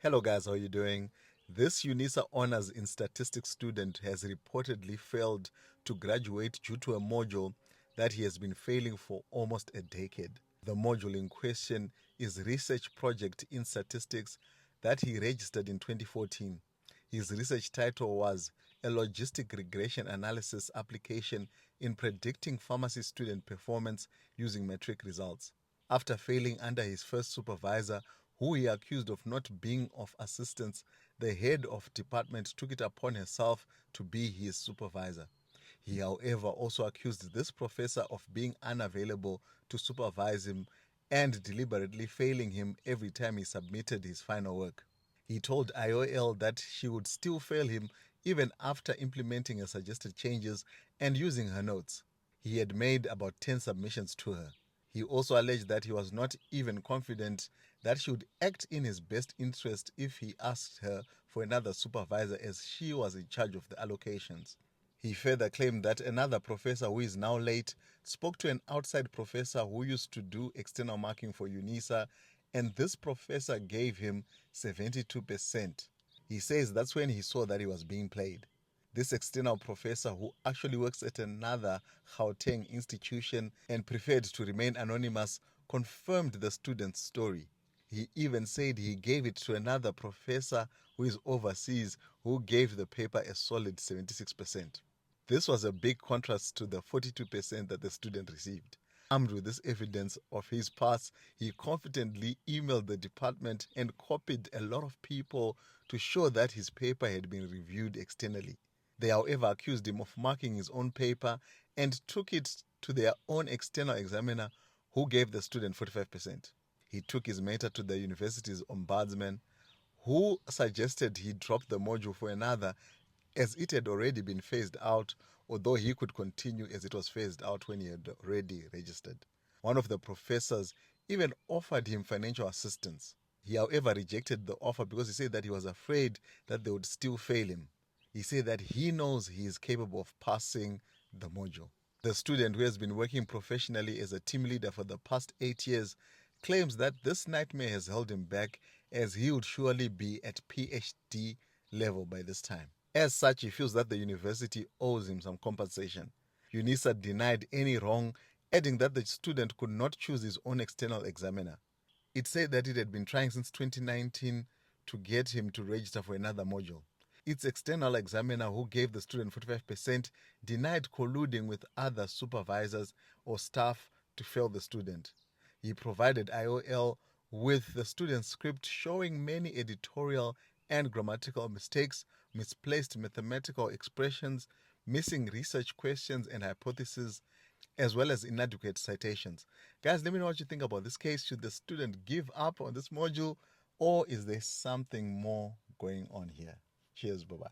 Hello guys, how are you doing? This Unisa Honors in Statistics student has reportedly failed to graduate due to a module that he has been failing for almost a decade. The module in question is Research Project in Statistics that he registered in 2014. His research title was A Logistic Regression Analysis Application in Predicting Pharmacy Student Performance Using Metric Results. After failing under his first supervisor, who he accused of not being of assistance, the head of department took it upon herself to be his supervisor. He, however, also accused this professor of being unavailable to supervise him and deliberately failing him every time he submitted his final work. He told IOL that she would still fail him even after implementing her suggested changes and using her notes. He had made about 10 submissions to her. He also alleged that he was not even confident that she would act in his best interest if he asked her for another supervisor, as she was in charge of the allocations. He further claimed that another professor who is now late spoke to an outside professor who used to do external marking for Unisa, and this professor gave him 72%. He says that's when he saw that he was being played. This external professor, who actually works at another Gauteng institution and preferred to remain anonymous, confirmed the student's story. He even said he gave it to another professor who is overseas, who gave the paper a solid 76%. This was a big contrast to the 42% that the student received. Armed with this evidence of his past, he confidently emailed the department and copied a lot of people to show that his paper had been reviewed externally. They, however, accused him of marking his own paper and took it to their own external examiner, who gave the student 45%. He took his matter to the university's ombudsman, who suggested he drop the module for another, as it had already been phased out, although he could continue as it was phased out when he had already registered. One of the professors even offered him financial assistance. He, however, rejected the offer because he said that he was afraid that they would still fail him. He said that he knows he is capable of passing the module. The student, who has been working professionally as a team leader for the past 8 years, claims that this nightmare has held him back, as he would surely be at PhD level by this time. As such, he feels that the university owes him some compensation. Unisa denied any wrong, adding that the student could not choose his own external examiner. It said that it had been trying since 2019 to get him to register for another module. Its external examiner, who gave the student 45%, denied colluding with other supervisors or staff to fail the student. He provided IOL with the student's script showing many editorial and grammatical mistakes, misplaced mathematical expressions, missing research questions and hypotheses, as well as inadequate citations. Guys, let me know what you think about this case. Should the student give up on this module, or is there something more going on here? Cheers, bye-bye.